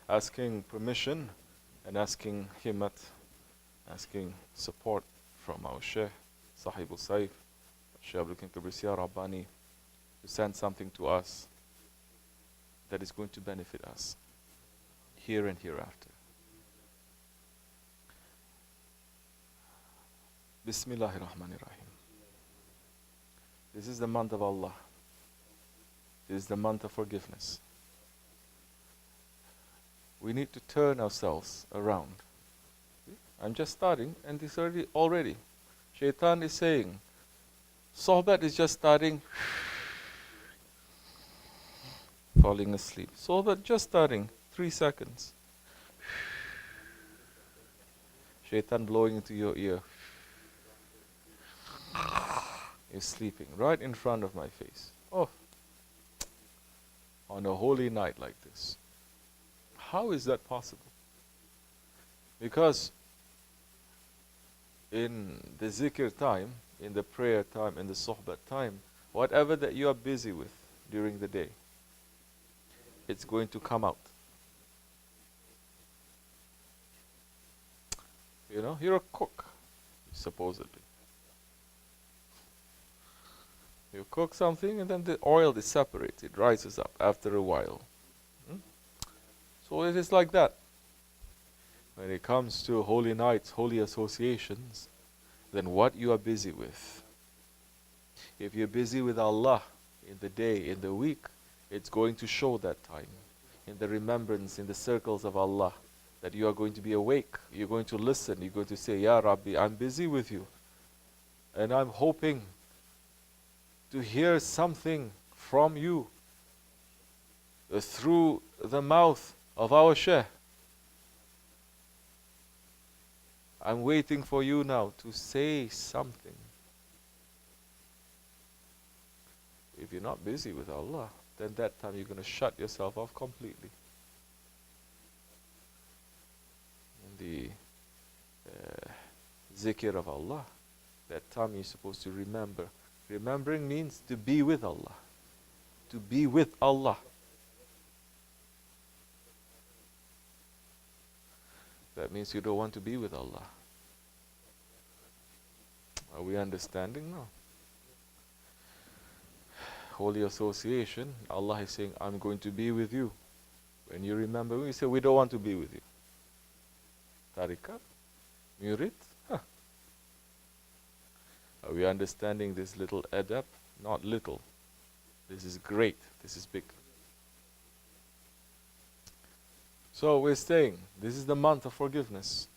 asking permission and asking himmat, asking support from our Shaykh, Sahibul Saif, Shaykh Abdul Kabir Rabbani, to send something to us that is going to benefit us here and hereafter. Bismillahir, Rahmaanir. This is the month of Allah. This is the month of forgiveness. We need to turn ourselves around. I'm just starting, and this already. Shaitan is saying, Sohbet is just starting, falling asleep. Sohbet just starting, 3 seconds. Shaitan blowing into your ear. Is sleeping right in front of my face. Oh, on a holy night like this. How is that possible? Because in the zikr time, in the prayer time, in the sohbet time, whatever that you are busy with during the day, it's going to come out. You know, you're a cook, supposedly. You cook something and then the oil is separated, rises up after a while. So it is like that. When it comes to holy nights, holy associations, then what you are busy with. If you're busy with Allah in the day, in the week, it's going to show that time. In the remembrance, in the circles of Allah, that you are going to be awake. You're going to listen. You're going to say, Ya Rabbi, I'm busy with you. And I'm hoping to hear something from you through the mouth of our Shaykh. I'm waiting for you now to say something. If you're not busy with Allah, then that time you're going to shut yourself off completely. In the Zikr of Allah, that time you're supposed to remember. Remembering means to be with Allah. To be with Allah. That means you don't want to be with Allah. Are we understanding now? Holy association, Allah is saying, I'm going to be with you. When you remember, we say, we don't want to be with you. Tariqat? Murid? Huh. Are we understanding this little adab? Not little. This is great. This is big. So we're saying, this is the month of forgiveness.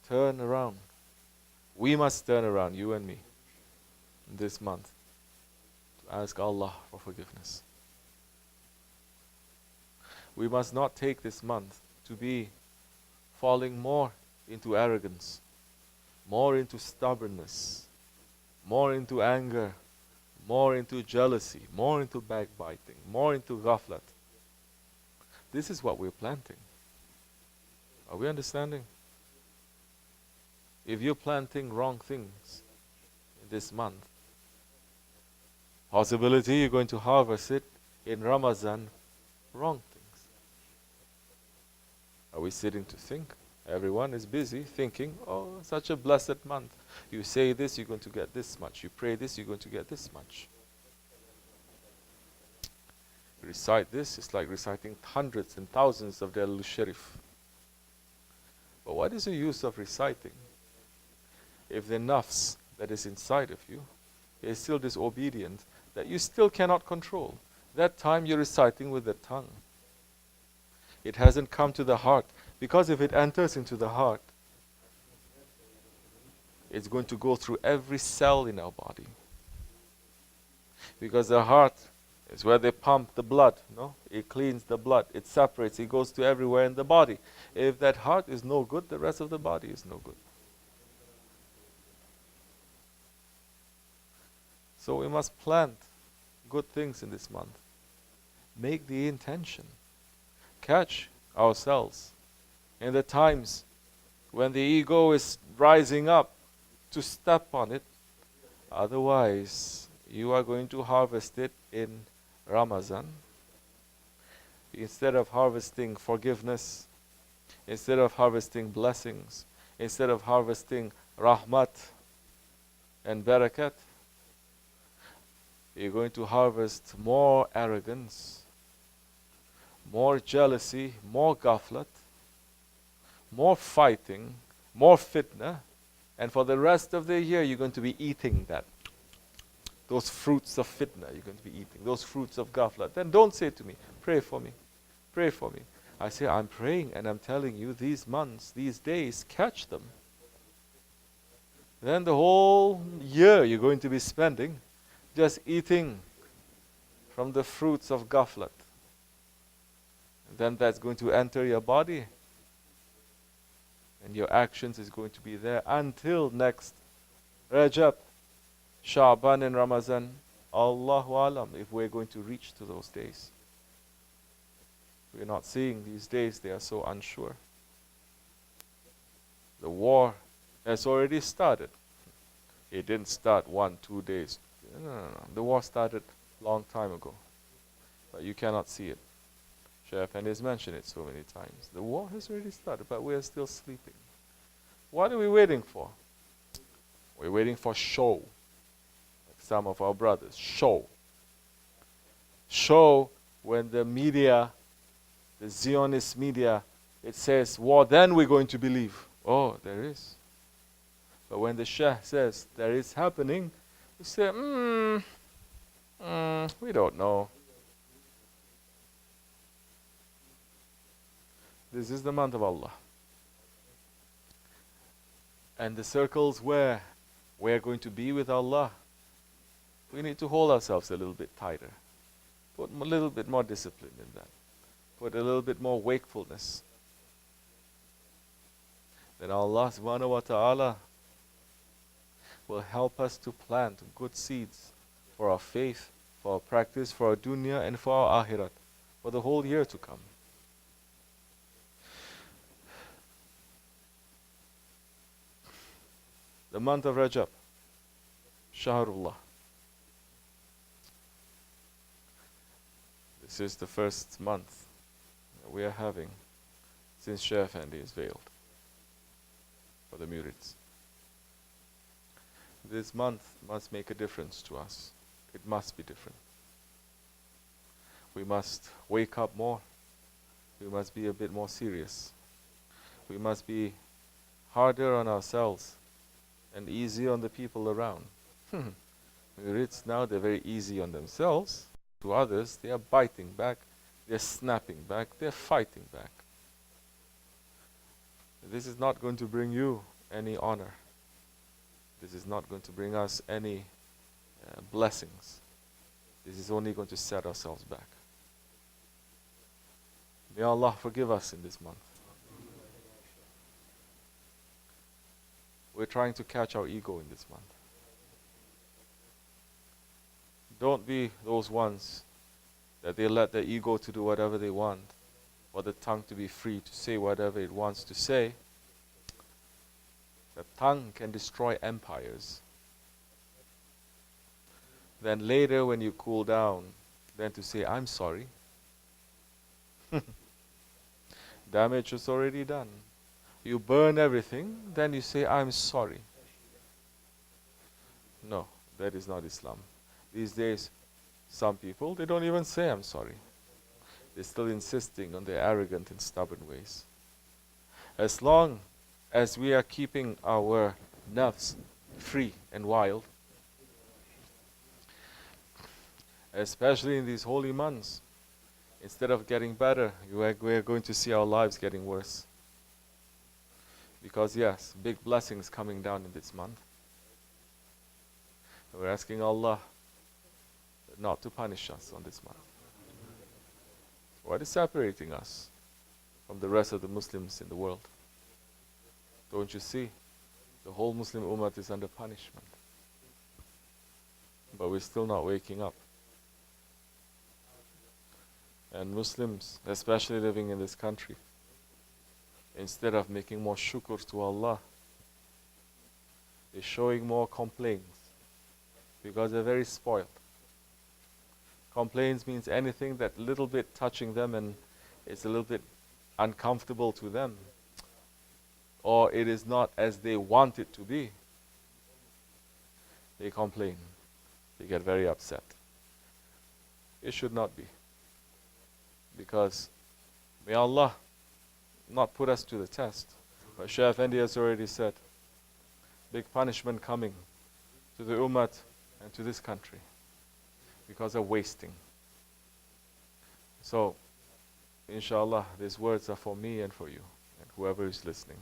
Turn around. We must turn around, you and me, this month, to ask Allah for forgiveness. We must not take this month to be falling more into arrogance, more into stubbornness, more into anger, more into jealousy, more into backbiting, more into ghaflat. This is what we're planting. Are we understanding? If you're planting wrong things in this month, possibility you're going to harvest it in Ramadan, wrong things. Are we sitting to think? Everyone is busy thinking, oh, such a blessed month. You say this, you're going to get this much. You pray this, you're going to get this much. Recite this, it's like reciting hundreds and thousands of Dalil Sharif. But what is the use of reciting if the nafs that is inside of you is still disobedient, that you still cannot control? That time you're reciting with the tongue. It hasn't come to the heart. Because if it enters into the heart, it's going to go through every cell in our body. Because the heart is where they pump the blood, no? It cleans the blood, it separates, it goes to everywhere in the body. If that heart is no good, the rest of the body is no good. So we must plant good things in this month. Make the intention. Catch ourselves in the times when the ego is rising up to step on it. Otherwise, you are going to harvest it in Ramadan. Instead of harvesting forgiveness, instead of harvesting blessings, instead of harvesting rahmat and barakat, you're going to harvest more arrogance, more jealousy, more ghaflat, more fighting, more fitna, and for the rest of the year you're going to be eating that. Those fruits of fitna you're going to be eating, those fruits of ghaflat. Then don't say to me, pray for me, pray for me. I say, I'm praying and I'm telling you, these months, these days, catch them. Then the whole year you're going to be spending just eating from the fruits of ghaflat. Then that's going to enter your body, and your actions is going to be there until next Rajab, Shaban and Ramadan. Allahu Alam, if we're going to reach to those days. We're not seeing these days, they are so unsure. The war has already started. It didn't start 1-2 days. No. The war started long time ago. But you cannot see it. Shaykh Effendi has mentioned it so many times. The war has already started, but we are still sleeping. What are we waiting for? We're waiting for show. Like some of our brothers. Show. Show when the media, the Zionist media, it says war, then we're going to believe. Oh, there is. But when the Shah says there is happening, we say, we don't know. This is the month of Allah. And the circles where we're going to be with Allah, we need to hold ourselves a little bit tighter. Put a little bit more discipline in that. Put a little bit more wakefulness. Then Allah subhanahu wa ta'ala will help us to plant good seeds for our faith, for our practice, for our dunya, and for our akhirat, for the whole year to come. The month of Rajab, Shahrullah. This is the first month that we are having since Shaykh Effendi is veiled for the murids. This month must make a difference to us. It must be different. We must wake up more. We must be a bit more serious. We must be harder on ourselves and easy on the people around. Murids now, they're very easy on themselves. To others, they are biting back, they're snapping back, they're fighting back. This is not going to bring you any honor. This is not going to bring us any blessings. This is only going to set ourselves back. May Allah forgive us in this month. We're trying to catch our ego in this month. Don't be those ones that they let their ego to do whatever they want, or the tongue to be free to say whatever it wants to say. The tongue can destroy empires. Then later when you cool down, then to say, I'm sorry. Damage is already done. You burn everything, then you say, I'm sorry. No, that is not Islam. These days, some people, they don't even say, I'm sorry. They're still insisting on their arrogant and stubborn ways. As long as we are keeping our nafs free and wild, especially in these holy months, instead of getting better, we are going to see our lives getting worse. Because yes, big blessings coming down in this month. We're asking Allah not to punish us on this month. What is separating us from the rest of the Muslims in the world? Don't you see? The whole Muslim Ummah is under punishment. But we're still not waking up. And Muslims, especially living in this country, instead of making more shukr to Allah, they're showing more complaints because they're very spoiled. Complaints means anything that little bit touching them and it's a little bit uncomfortable to them, or it is not as they want it to be, they complain. They get very upset. It should not be. Because may Allah not put us to the test. But Shaykh Effendi has already said, big punishment coming to the Ummah and to this country because of wasting. So, inshallah, these words are for me and for you, and whoever is listening.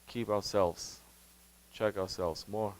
Keep ourselves, check ourselves more.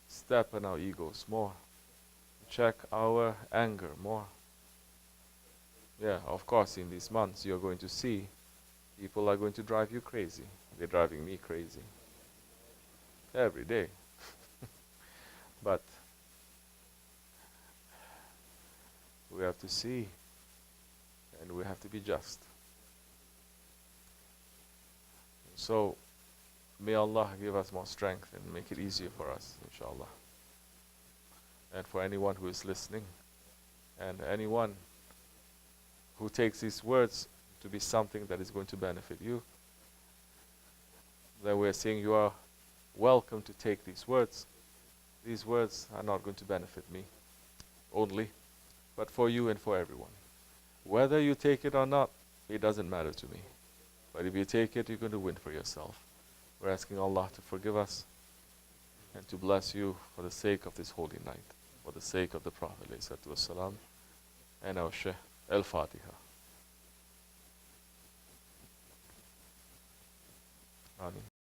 Step on our egos more. Check our anger more. Yeah, of course, in these months you're going to see people are going to drive you crazy. They're driving me crazy. Every day. But we have to see, and we have to be just. So, may Allah give us more strength and make it easier for us, inshallah. And for anyone who is listening, and anyone who takes these words to be something that is going to benefit you, then we're saying you are welcome to take these words. These words are not going to benefit me only, but for you and for everyone. Whether you take it or not, it doesn't matter to me. But if you take it, you're going to win for yourself. We're asking Allah to forgive us and to bless you for the sake of this holy night, for the sake of the Prophet ﷺ and our Shaykh Al-Fatiha. Ameen.